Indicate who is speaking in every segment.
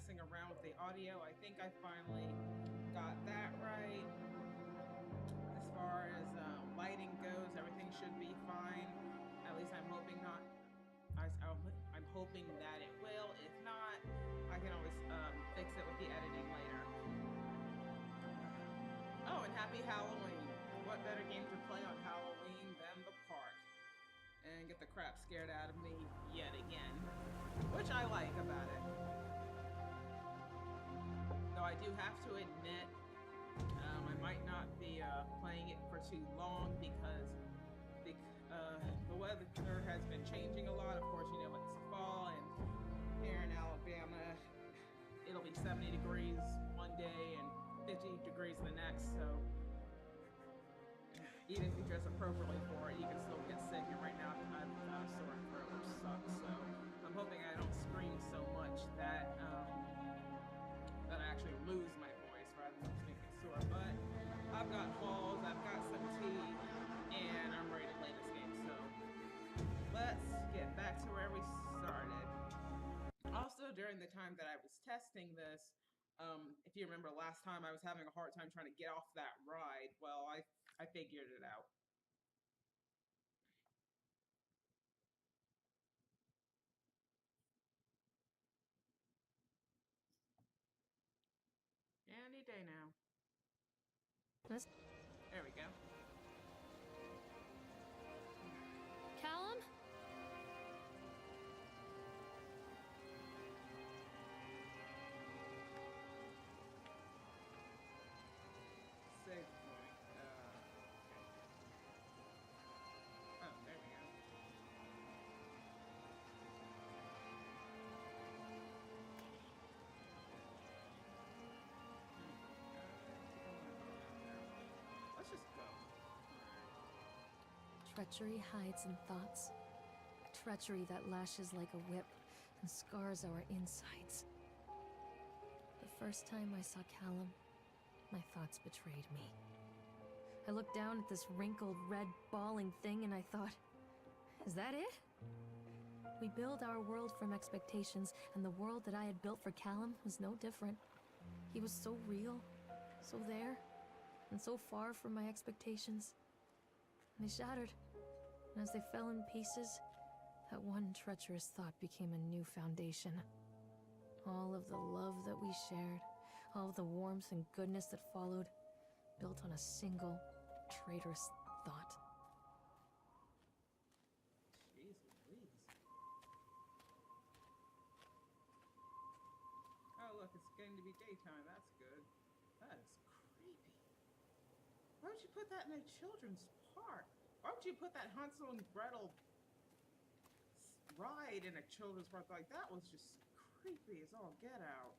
Speaker 1: messing around with the audio. I think I finally got that right. As far as lighting goes, everything should be fine. At least I'm hoping not. I'm hoping that it will. If not, I can always fix it with the editing later. Oh, and happy Halloween. What better game to play on Halloween than the park? And get the crap scared out of me yet again. Which I like about it. Though I do have to admit, I might not be playing it for too long because the weather has been changing a lot. Of course, you know, it's fall, and here in Alabama, it'll be 70 degrees one day and 50 degrees the next. So even if you dress appropriately for it, you can still get sick. And right now, I'm sore throat, which sucks. So I'm hoping I don't scream so much that that I actually lose my voice rather than just make me sore. But I've got balls, I've got some tea, and I'm ready to play this game. So let's get back to where we started. Also, during the time that I was testing this, if you remember last time, I was having a hard time trying to get off that ride. Well, I figured it out. Any day now. There we go.
Speaker 2: Callum?
Speaker 1: Save point. Oh, there we go. Let's just go.
Speaker 2: Treachery hides in thoughts. Treachery that lashes like a whip and scars our insides. The first time I saw Callum, my thoughts betrayed me. I looked down at this wrinkled, red, bawling thing and I thought, is that it? We build our world from expectations, and the world that I had built for Callum was no different. He was so real, so there, and so far from my expectations. They shattered, and as they fell in pieces, that one treacherous thought became a new foundation. All of the love that we shared, all of the warmth and goodness that followed, built on a single, traitorous thought.
Speaker 1: Jeez Louise. Oh, look, it's getting to be daytime. That's good. That is creepy. Why would you put that in a children's park? Why would you put that Hansel and Gretel ride in a children's park? Like, that was just creepy as all get out.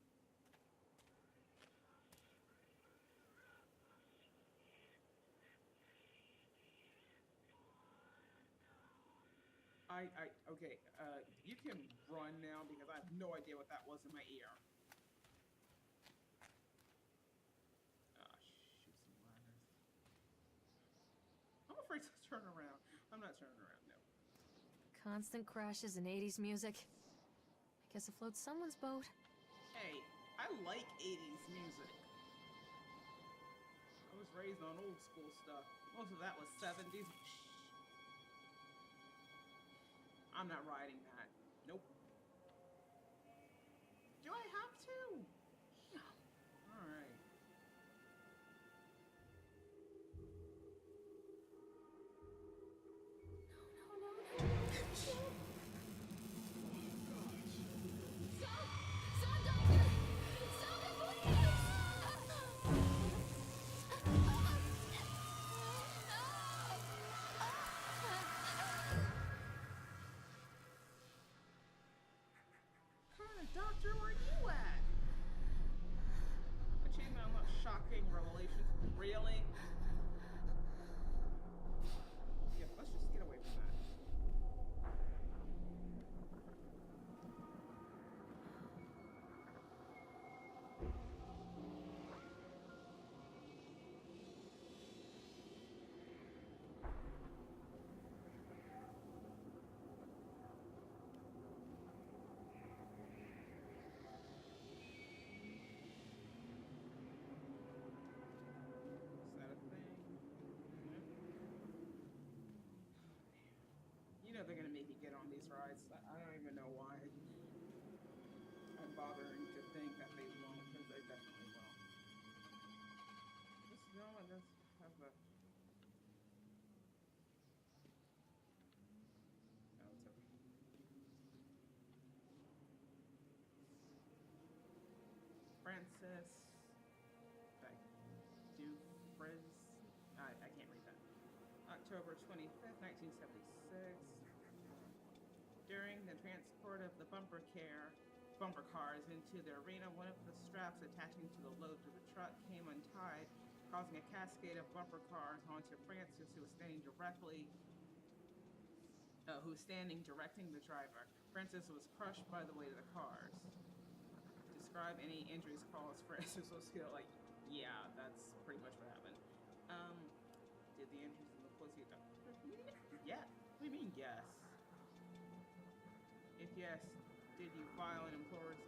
Speaker 1: Okay, you can run now because I have no idea what that was in my ear. Ah, shoot some ladders. I'm afraid to turn around. I'm not turning around, no.
Speaker 2: Constant crashes and 80s music. I guess it floats someone's boat.
Speaker 1: Hey, I like 80s music. I was raised on old school stuff. Most of that was 70s. I'm not riding that. Nope. Do I have to? No. Alright. What kind of doctor are you at? Achievement unlocked. Shocking revelations. Really? Yeah, let's just get away from that. these rides. I don't even know why I'm bothering to think that they won't, because they definitely will. This no one does have a. No, it's okay. Francis, like Dufres. I can't read that. October 25th, 1976. During the transport of the bumper cars into the arena, one of the straps attaching to the load to the truck came untied, causing a cascade of bumper cars onto Francis, who was standing directing the driver. Francis was crushed by the weight of the cars. Describe any injuries caused. Francis was killed. Like, yeah, that's pretty much what happened. Did the injuries in the pussy? Yeah. What do you mean, yes? If yes, did you file an employer's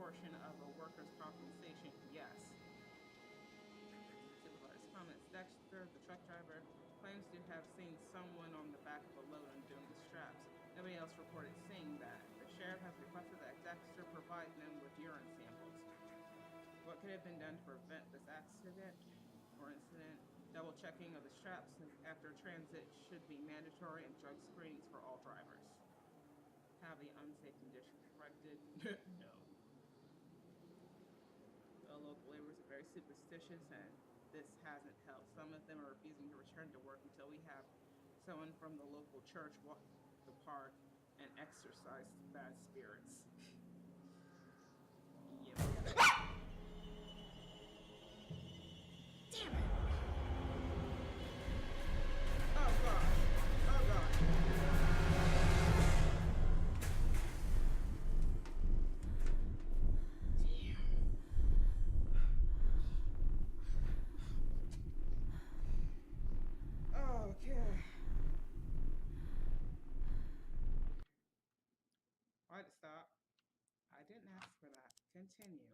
Speaker 1: portion of a worker's compensation? Yes. Supervisor's comments. Dexter, the truck driver, claims to have seen someone on the back of a load undoing the straps. Nobody else reported seeing that. The sheriff has requested that Dexter provide them with urine samples. What could have been done to prevent this accident or incident? Double checking of the straps after transit should be mandatory, and drug screenings for all drivers. Have the unsafe conditions corrected? No. The local laborers are very superstitious, and this hasn't helped. Some of them are refusing to return to work until we have someone from the local church walk the park and exorcise bad spirits. Yep. Damn it! Oh god! Oh god! Okay. Why'd it stop? I didn't ask for that. Continue.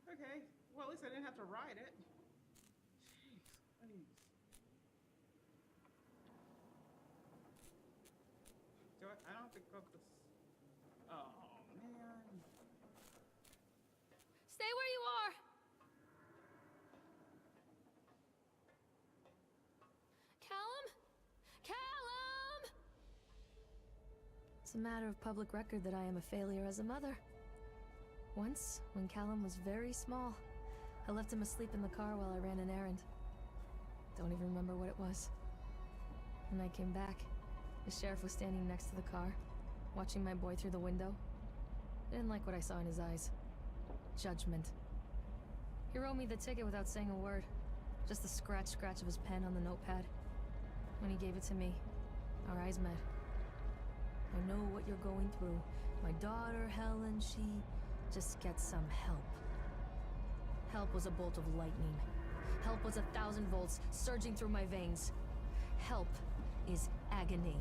Speaker 1: Okay. Well, at least I didn't have to ride it. Jeez, please. I don't have to go up this. Oh, man.
Speaker 2: Stay where you are! Callum? Callum! It's a matter of public record that I am a failure as a mother. Once, when Callum was very small, I left him asleep in the car while I ran an errand. Don't even remember what it was. When I came back, the sheriff was standing next to the car, watching my boy through the window. I didn't like what I saw in his eyes. Judgment. He wrote me the ticket without saying a word. Just the scratch of his pen on the notepad. When he gave it to me, our eyes met. I know what you're going through. My daughter, Helen, she just gets some help. Help was a bolt of lightning. Help was 1,000 volts surging through my veins. Help is agony.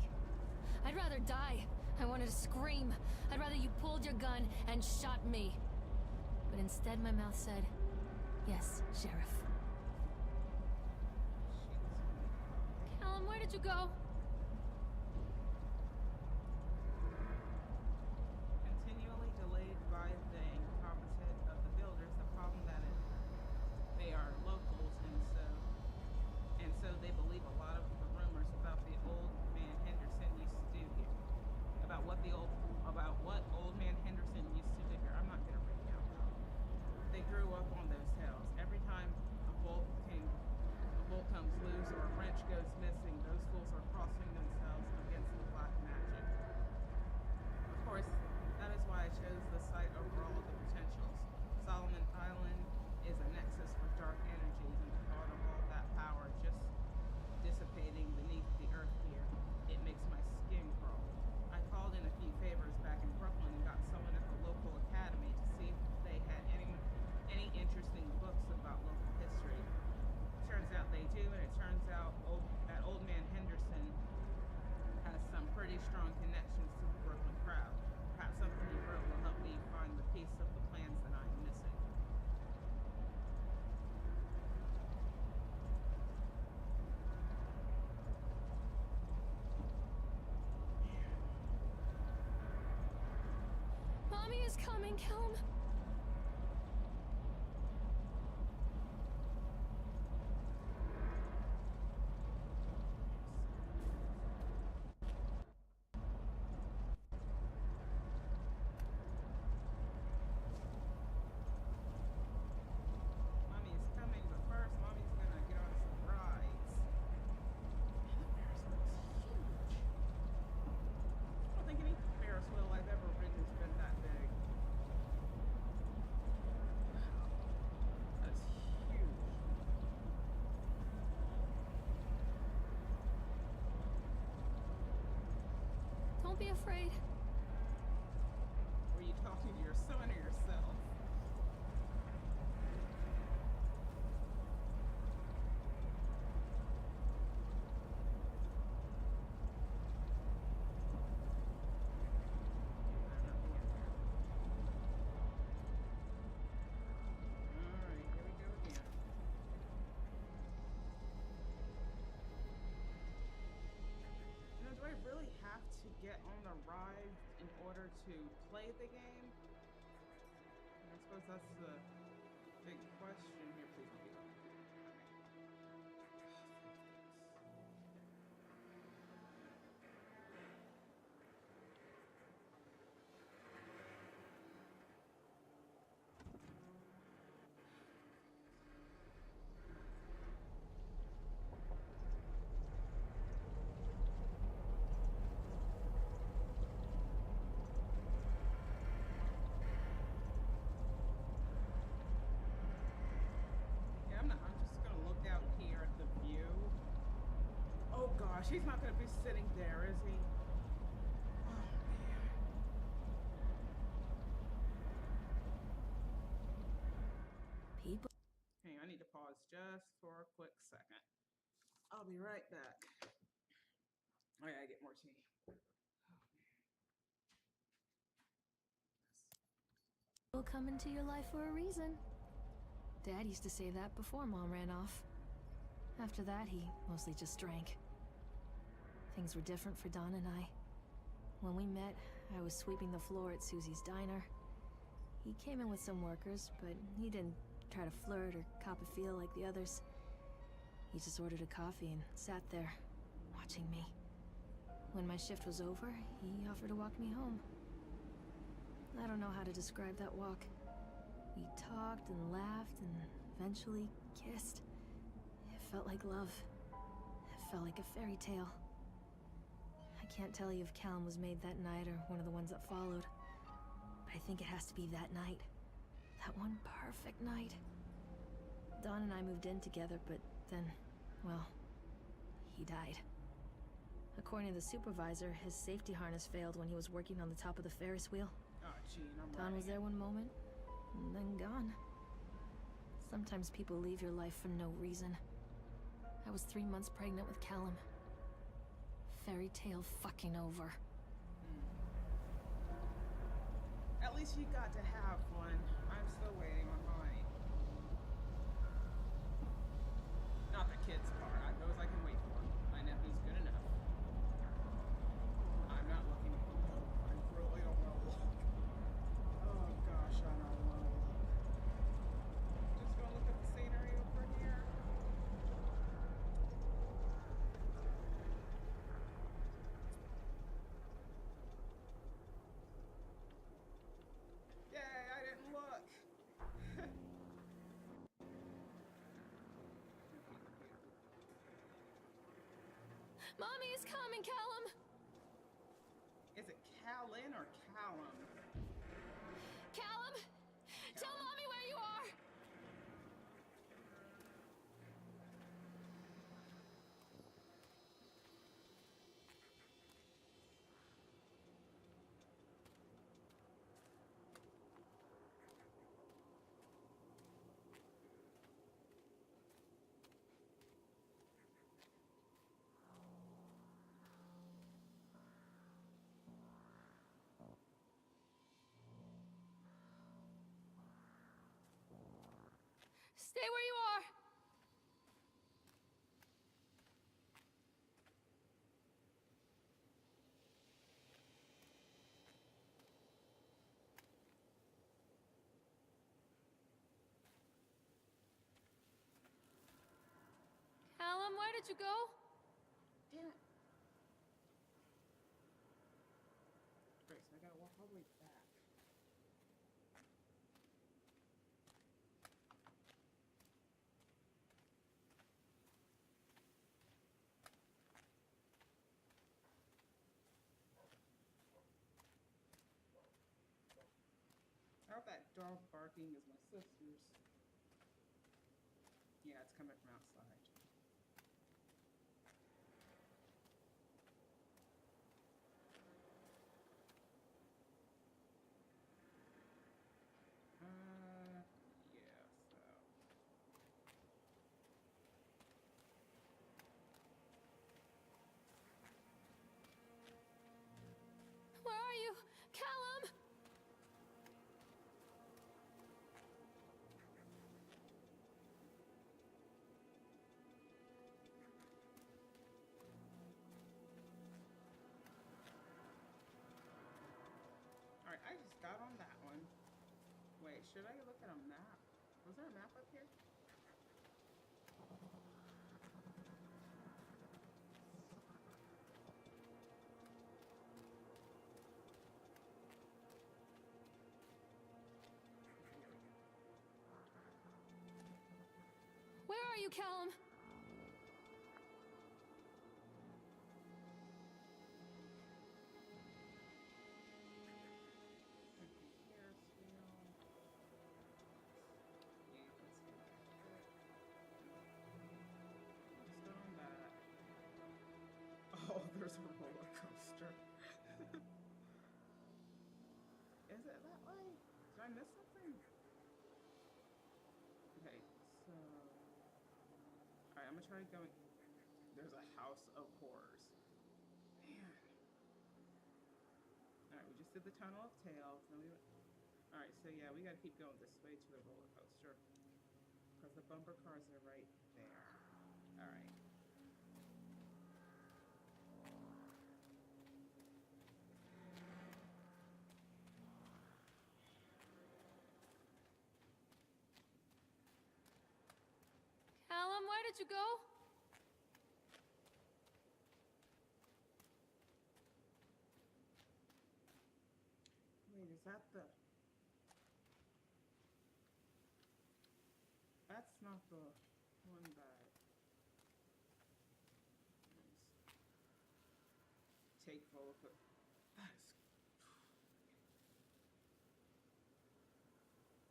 Speaker 2: I'd rather die. I wanted to scream. I'd rather you pulled your gun and shot me. But instead my mouth said, yes, Sheriff. Callum, where did you go?
Speaker 1: Continually delayed by the incompetent of the builders. The problem that is, they are locals, and so they believe a lot of the rumors about the old man Henderson used to do here. About what old man Henderson used to do here. I'm not gonna read it out loud. They grew up on those hills. Every time a bolt comes loose or a wrench goes missing, those fools are
Speaker 2: coming, Callum?
Speaker 1: Mommy's coming, but first, Mommy's gonna get on some rides. And the Ferris wheel's huge. I don't think any Ferris wheel I've ever ridden has been that big. That's huge.
Speaker 2: Don't be afraid.
Speaker 1: Were you talking to your son or yourself? Alright, here we go again. Now, do I really have to get on the ride in order to play the game? I suppose that's the big question here. Please don't be gone. Yeah, I'm just gonna look out here at the view. Oh gosh, he's not gonna be sitting there, is he? Oh man.
Speaker 2: People.
Speaker 1: Hey, I need to pause just for a quick second. I'll be right back. I gotta get more tea.
Speaker 2: Will come into your life for a reason. Dad used to say that before Mom ran off. After that, he mostly just drank. Things were different for Don and I. When we met, I was sweeping the floor at Susie's diner. He came in with some workers, but he didn't try to flirt or cop a feel like the others. He just ordered a coffee and sat there, watching me. When my shift was over, he offered to walk me home. I don't know how to describe that walk. We talked and laughed and eventually kissed. It felt like love. It felt like a fairy tale. I can't tell you if Callum was made that night or one of the ones that followed, but I think it has to be that night. That one perfect night. Dawn and I moved in together, but then, well, he died. According to the supervisor, his safety harness failed when he was working on the top of the Ferris wheel.
Speaker 1: Oh, gee, I'm
Speaker 2: Don was there one moment, and then gone. Sometimes people leave your life for no reason. I was 3 months pregnant with Callum. Fairy tale fucking over.
Speaker 1: At least you got to have one. I'm still waiting on mine. Not the kids part. Those I can wait for. My nephew's good enough. I'm not looking. I really don't want to look. Oh gosh, I don't want to look. Just gonna look at the scenery over here. Yay, I didn't look.
Speaker 2: Mommy is coming, Callum!
Speaker 1: Is it Callan or Callum?
Speaker 2: Callum! Tell Mommy where you are! Stay where you are! did you go?
Speaker 1: Damn it. Great, so I gotta walk all the way back. I hope that dog barking is my sister's. Yeah, it's coming from outside. Yeah, so.
Speaker 2: Where are you? Callum!
Speaker 1: Alright, I just got on that one. Wait, should I look at a map? Was there a map up here?
Speaker 2: Where are you, Callum?
Speaker 1: Oh, there's a roller coaster. Is it that way? Did I miss something? Okay, so... Alright, I'm gonna try going... There's a house of horrors. Man. Alright, we just did the tunnel of tales. Alright, so yeah, we gotta keep going this way to the roller coaster. Because the bumper cars are right there. Alright.
Speaker 2: Callum, where did you go?
Speaker 1: Wait, is that the... That's not the one that... Take roller coaster. That is...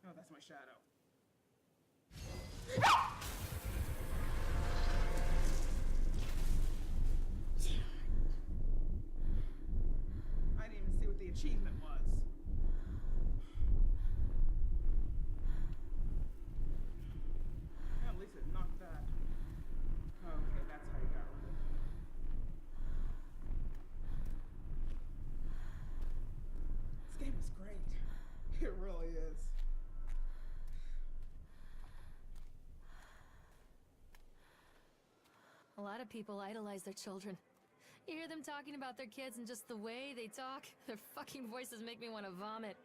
Speaker 1: Oh, that's my shadow. I didn't even see what the achievement was. At least it knocked that. Oh, okay, that's how you got rid of it. This game is great. It really is.
Speaker 2: A lot of people idolize their children. You hear them talking about their kids and just the way they talk, their fucking voices make me want to vomit.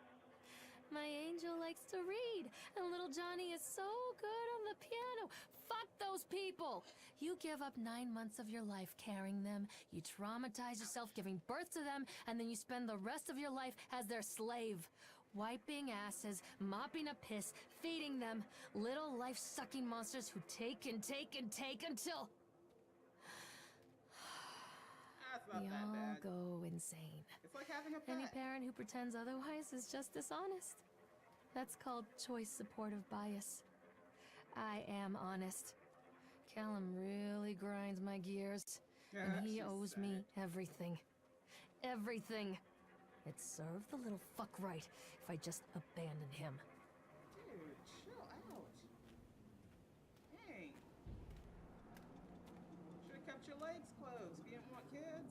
Speaker 2: My angel likes to read, and little Johnny is so good on the piano. Fuck those people! You give up 9 months of your life carrying them, you traumatize yourself giving birth to them, and then you spend the rest of your life as their slave. Wiping asses, mopping a piss, feeding them. Little life-sucking monsters who take and take and take until...
Speaker 1: That's not
Speaker 2: we
Speaker 1: that
Speaker 2: all
Speaker 1: bad.
Speaker 2: go insane.
Speaker 1: It's like having a pet.
Speaker 2: Any parent who pretends otherwise is just dishonest. That's called choice supportive bias. I am honest. Callum really grinds my gears, and he owes me everything. Everything. It'd serve the little fuck right if I just abandoned him.
Speaker 1: Dude, chill out. Dang. Should have kept your legs closed if you didn't want kids.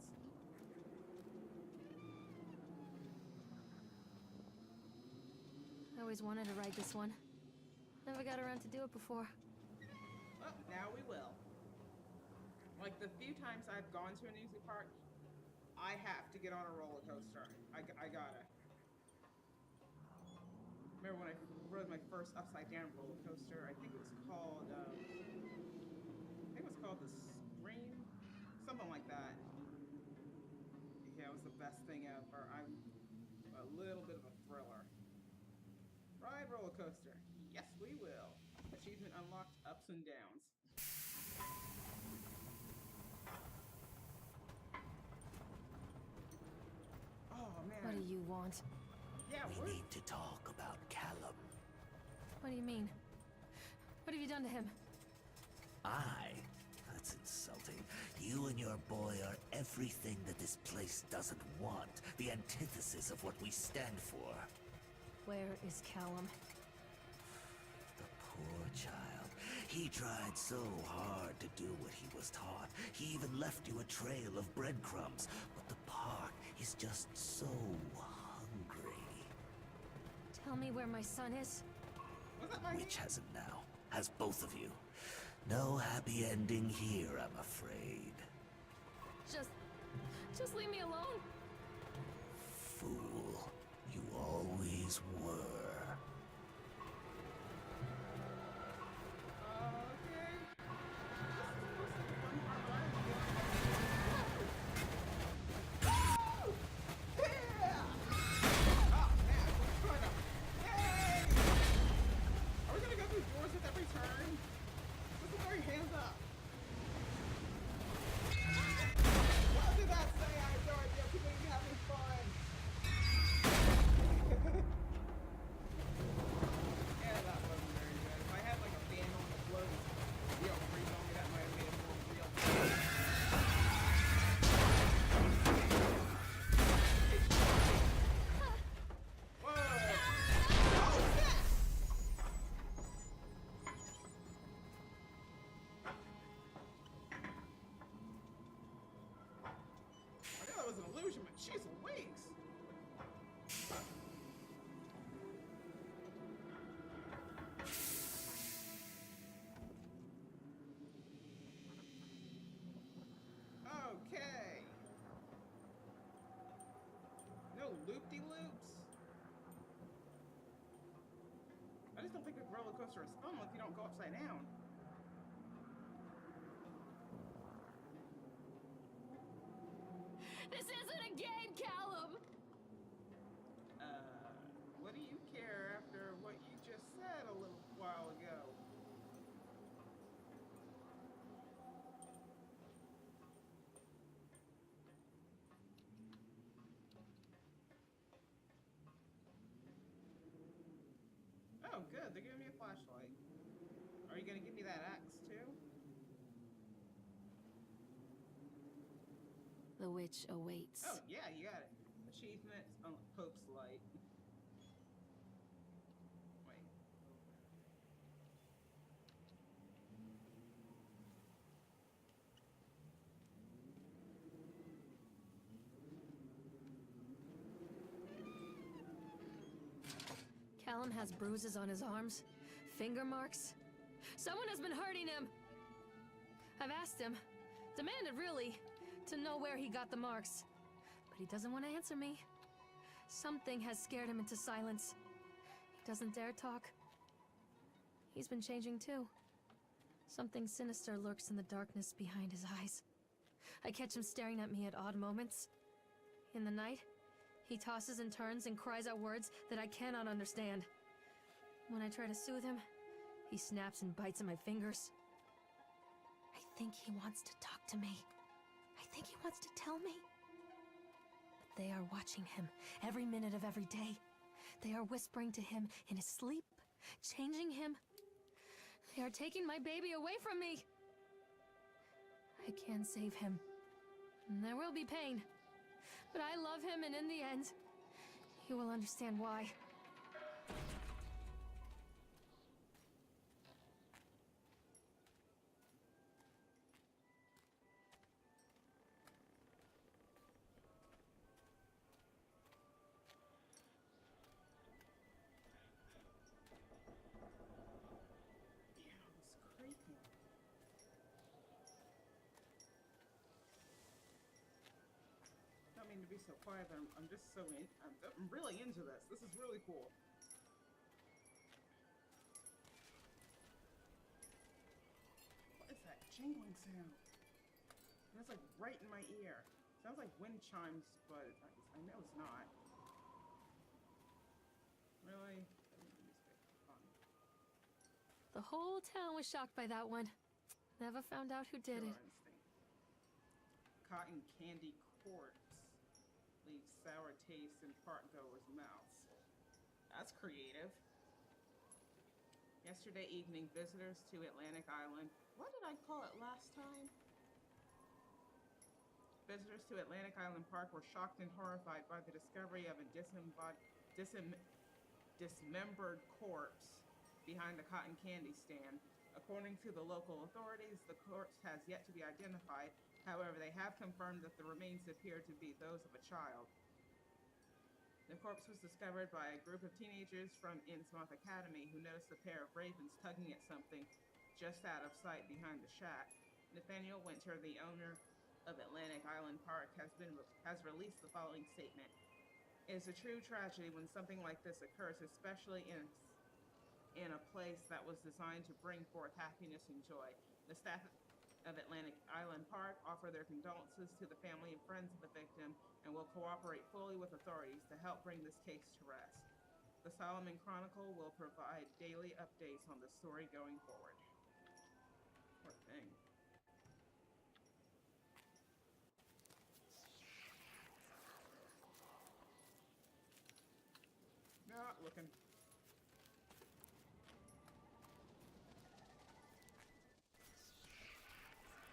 Speaker 2: I always wanted to ride this one. Never got around to do it before.
Speaker 1: Well, now we will. Like the few times I've gone to an amusement park, I have to get on a roller coaster. I gotta. Remember when I rode my first upside down roller coaster? I think it was called the ups and downs. Oh man.
Speaker 2: What do you want?
Speaker 1: Yeah,
Speaker 3: We need to talk about Callum.
Speaker 2: What do you mean? What have you done to him?
Speaker 3: That's insulting. You and your boy are everything that this place doesn't want. The antithesis of what we stand for.
Speaker 2: Where is Callum?
Speaker 3: The poor child. He tried so hard to do what he was taught. He even left you a trail of breadcrumbs. But the park is just so hungry.
Speaker 2: Tell me where my son is.
Speaker 3: Which has him now? Has both of you. No happy ending here, I'm afraid.
Speaker 2: Just leave me alone.
Speaker 3: Fool. You always were.
Speaker 1: She's Louise! Okay. No loop-de-loops? I just don't think a roller coaster is fun if you don't go upside down.
Speaker 2: This isn't a game, Callum!
Speaker 1: What do you care after what you just said a little while ago? Oh, good. They're giving me a flashlight. Are you gonna give me that axe, too?
Speaker 2: The witch awaits.
Speaker 1: Oh, yeah, you got it. Achievements on Pope's Light. Wait.
Speaker 2: Callum has bruises on his arms, finger marks. Someone has been hurting him. I've asked him, demanded really, to know where he got the marks. But he doesn't want to answer me. Something has scared him into silence. He doesn't dare talk. He's been changing too. Something sinister lurks in the darkness behind his eyes. I catch him staring at me at odd moments. In the night, he tosses and turns and cries out words that I cannot understand. When I try to soothe him, he snaps and bites at my fingers. I think he wants to talk to me. I think he wants to tell me. But they are watching him every minute of every day. They are whispering to him in his sleep, changing him. They are taking my baby away from me. I can save him. And there will be pain. But I love him, and in the end, he will understand why.
Speaker 1: To be so quiet, but I'm just so I'm really into this. This is really cool. What is that jingling sound? That's like right in my ear. Sounds like wind chimes, but I know it's not. Really? Fun.
Speaker 2: The whole town was shocked by that one. Never found out who did it.
Speaker 1: Cotton candy corpse leaves sour taste in park-goers' mouths. That's creative. Yesterday evening, visitors to Atlantic Island... What did I call it last time? Visitors to Atlantic Island Park were shocked and horrified by the discovery of a dismembered corpse behind a cotton candy stand. According to the local authorities, the corpse has yet to be identified. However, they have confirmed that the remains appear to be those of a child. The corpse was discovered by a group of teenagers from Innsmouth Academy who noticed a pair of ravens tugging at something just out of sight behind the shack. Nathaniel Winter, the owner of Atlantic Island Park, has released the following statement. It is a true tragedy when something like this occurs, especially in a place that was designed to bring forth happiness and joy. The staff of Atlantic Island Park offer their condolences to the family and friends of the victim and will cooperate fully with authorities to help bring this case to rest. The Solomon Chronicle will provide daily updates on the story going forward. Poor thing. Not looking.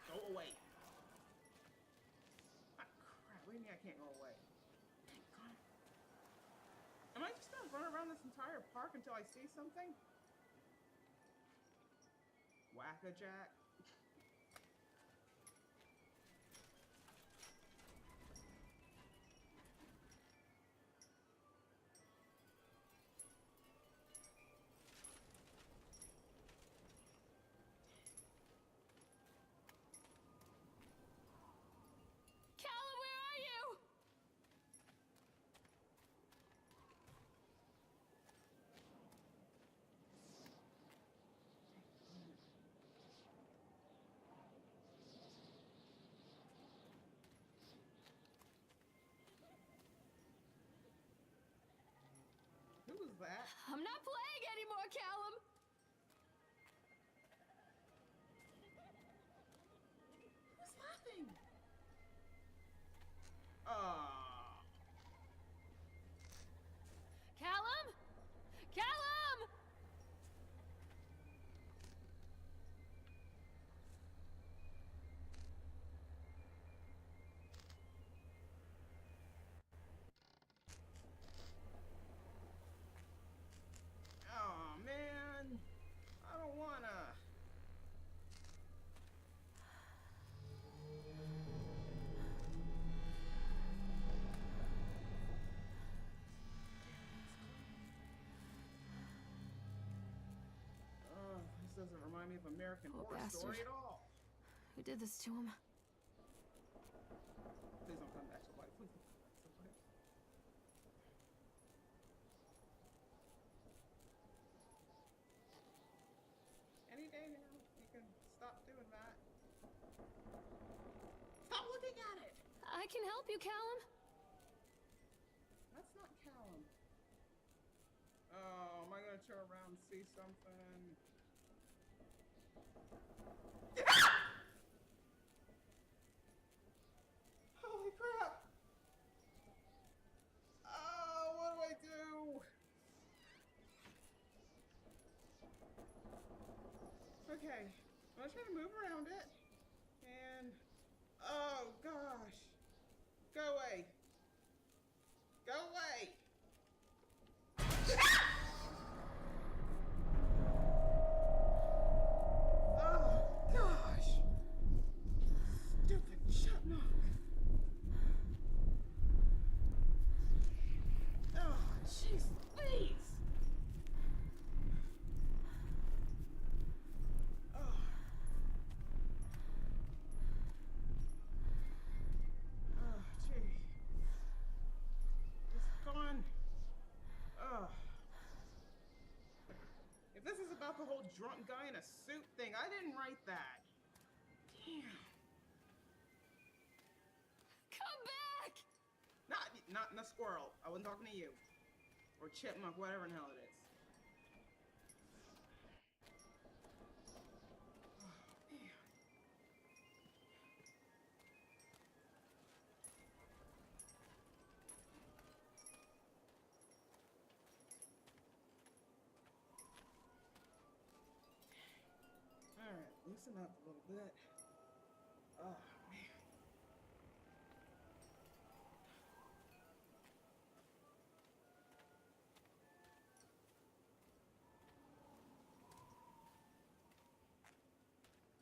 Speaker 1: Go away. Ah, crap. What do you mean I can't go away? Thank God. Am I just gonna run around this entire park until I see something? Whack-a-jack.
Speaker 2: Callum, where are you?
Speaker 1: Who was that?
Speaker 2: I'm not playing anymore, Callum!
Speaker 1: Who's laughing? Ah.
Speaker 2: Callum? Callum!
Speaker 1: Oh, man. I don't wanna. Oh, this doesn't remind me of American
Speaker 2: Poor
Speaker 1: Horror
Speaker 2: bastard.
Speaker 1: Story at all.
Speaker 2: Who did this to him?
Speaker 1: Please don't come back to life. Please don't come back to life. Any day now, you can stop doing that. Stop looking at it!
Speaker 2: I can help you, Callum.
Speaker 1: That's not Callum. Oh, am I gonna turn around and see something? Holy crap! Oh, what do I do? Okay, I'm gonna try to move around it. And, oh gosh. Go away. Go away. Oh gosh. Stupid chipmunk. Oh, jeez, please. Oh. Oh, gee. It's gone. Oh. If this is about the whole drunk guy in a suit thing, I didn't write that. Damn.
Speaker 2: Come back!
Speaker 1: Not the squirrel. I wasn't talking to you. Or chipmunk, whatever in the hell it is. loosen up a little bit. Oh, man.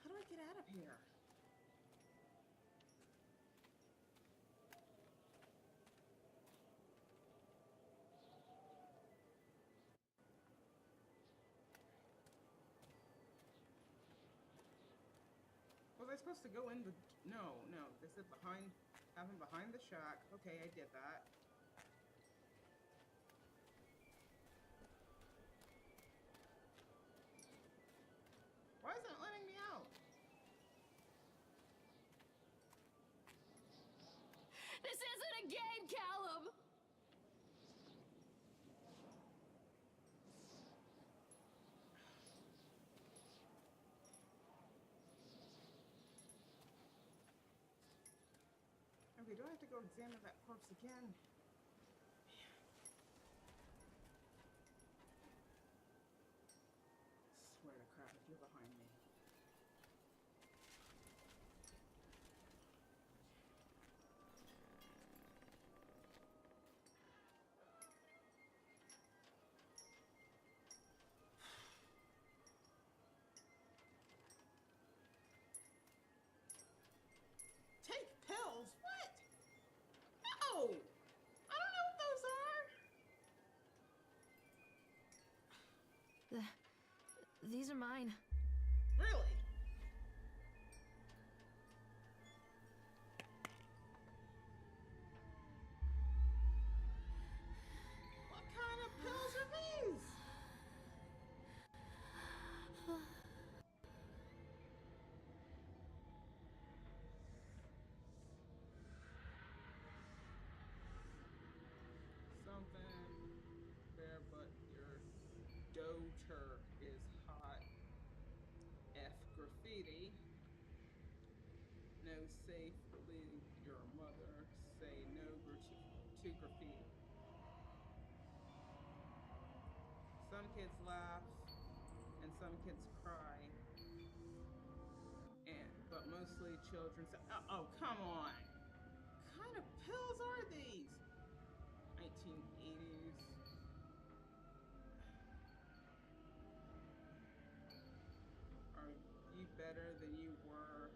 Speaker 1: How do I get out of here? Was I supposed to go in the... No, they said behind... Have him behind the shack. Okay, I did that. Why isn't it letting me out?
Speaker 2: This isn't a game, Callum!
Speaker 1: Okay, do I have to go examine that corpse again? Swear to crap if you're behind me. Take pills? What? No! I don't know what those are.
Speaker 2: These are mine.
Speaker 1: Really? What kind of pills are these? Something there, but your daughter is hot. F graffiti. No safe, leave your mother. Say no to graffiti. Some kids laugh and some kids cry. But mostly children say, oh, come on. What kind of pills are these? 1980s. Are you better than you were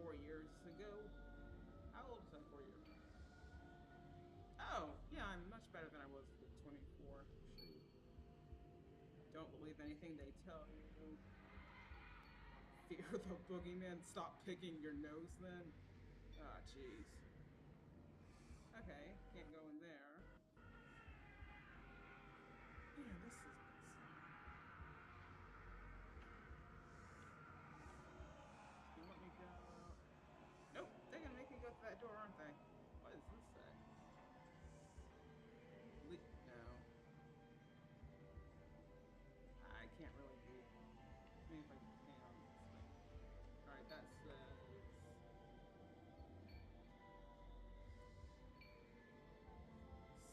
Speaker 1: 4 years ago? How old is I 4 years ago? Oh, yeah, I'm much better than I was at 24. Shoot. Don't believe anything they tell you. Fear the boogeyman. Stop picking your nose then. Ah, jeez. Okay, can't go in there. Man, this is bizarre. Can you let me go? Nope, they're gonna make me go through that door, aren't they? What does this say? No. I can't really read. Maybe if I can on this thing. Alright, that says...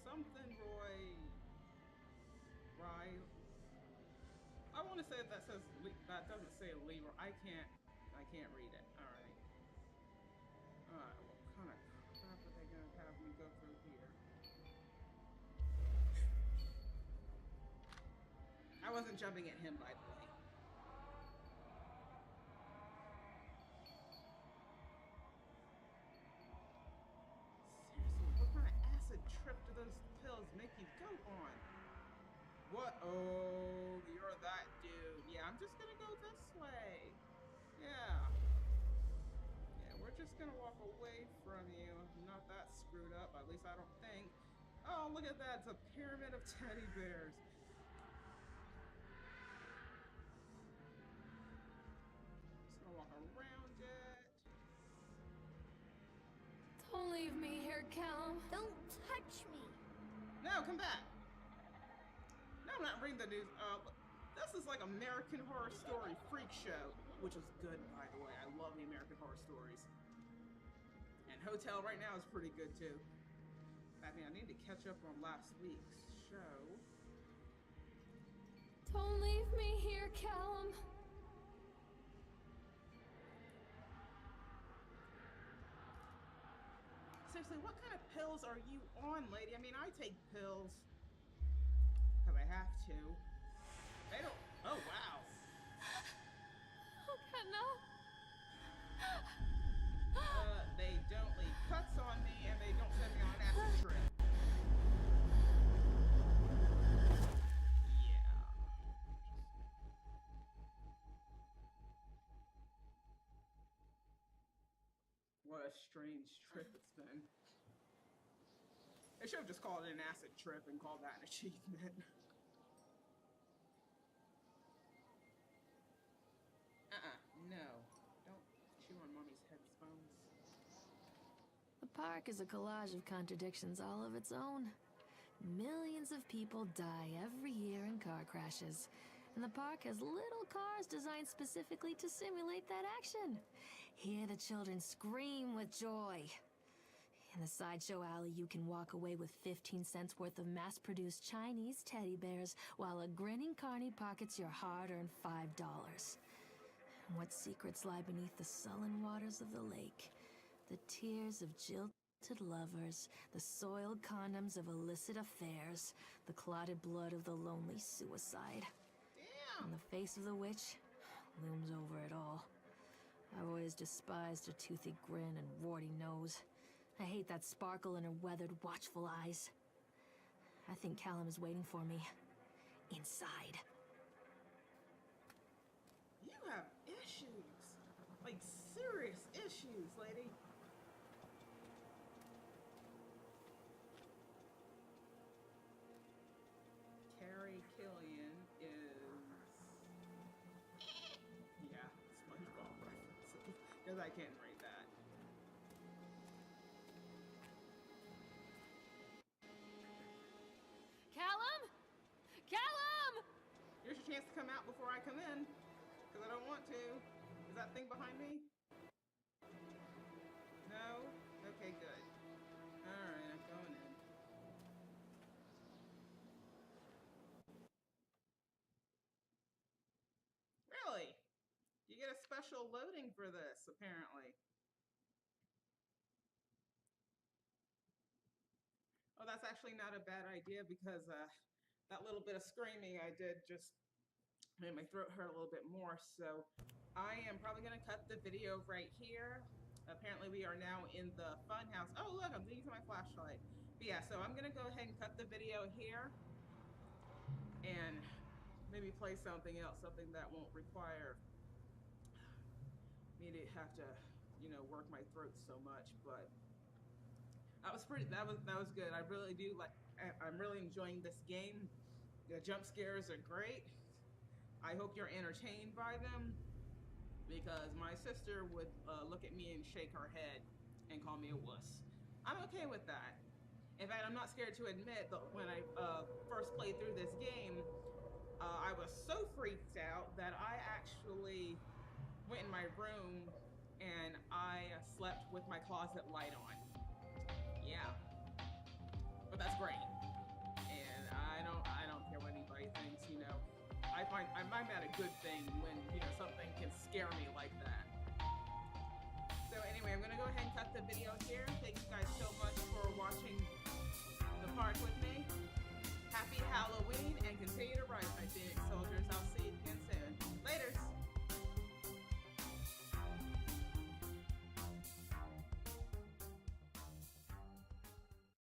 Speaker 1: Something Rye. I want to say that says... That doesn't say Leroy. I can't read it. Alright. Alright, what kind of crap are they gonna have me go through here? I wasn't jumping at him, by the way. Seriously, what kind of acid trip do those pills make you go on? What? Oh, you're that dude. Yeah, I'm just gonna go this way. Yeah. Yeah, we're just gonna walk away from you. Not that screwed up, at least I don't think. Oh, look at that. It's a pyramid of teddy bears. Walk around it.
Speaker 2: Don't leave me here, Callum.
Speaker 4: Don't touch me.
Speaker 1: No, come back. No, I'm not reading the news. This is like American Horror Story Freak Show, which is good, by the way. I love the American Horror Stories. And Hotel right now is pretty good too. I mean, I need to catch up on last week's show.
Speaker 2: Don't leave me here, Callum.
Speaker 1: seriously, what kind of pills are you on, lady? I mean, I take pills because I have to. They don't. Oh, wow.
Speaker 2: Oh God, no.
Speaker 1: They don't leave cuts on me, and they don't send me on an acid trip. Yeah. What a strange trip it's been. They should have just called it an acid trip and called that an achievement. No. Don't chew on mommy's headphones.
Speaker 2: The park is a collage of contradictions all of its own. Millions of people die every year in car crashes, and the park has little cars designed specifically to simulate that action. Hear the children scream with joy. In the sideshow alley, you can walk away with 15 cents worth of mass-produced Chinese teddy bears, while a grinning carny pockets your hard-earned $5. What secrets lie beneath the sullen waters of the lake? The tears of jilted lovers, the soiled condoms of illicit affairs, the clotted blood of the lonely suicide.
Speaker 1: Damn!
Speaker 2: And the face of the witch looms over it all. I've always despised her toothy grin and warty nose. I hate that sparkle in her weathered, watchful eyes. I think Callum is waiting for me. Inside.
Speaker 1: You have issues. Like, serious issues, lady. Carrie Killian is... Yeah, SpongeBob references. Because I can't read that.
Speaker 2: Callum? Callum!
Speaker 1: Here's your chance to come out before I come in. Because I don't want to. Is that thing behind me? No? Okay, good. Alright, I'm going in. Really? You get a special loading for this, apparently. Oh, that's actually not a bad idea because that little bit of screaming I did just made my throat hurt a little bit more. So I am probably going to cut the video right here. Apparently we are now in the fun house. Oh, look, I'm using my flashlight. But yeah, so I'm going to go ahead and cut the video here and maybe play something else, something that won't require me to have to, you know, work my throat so much. But that was good. I really do like, I'm really enjoying this game. The jump scares are great. I hope you're entertained by them, because my sister would look at me and shake her head and call me a wuss. I'm okay with that. In fact, I'm not scared to admit that when I first played through this game, I was so freaked out that I actually went in my room and I slept with my closet light on. Yeah, but that's great, and I don't care what anybody thinks. You know, I find that a good thing when, you know, something can scare me like that. So anyway, I'm gonna go ahead and cut the video.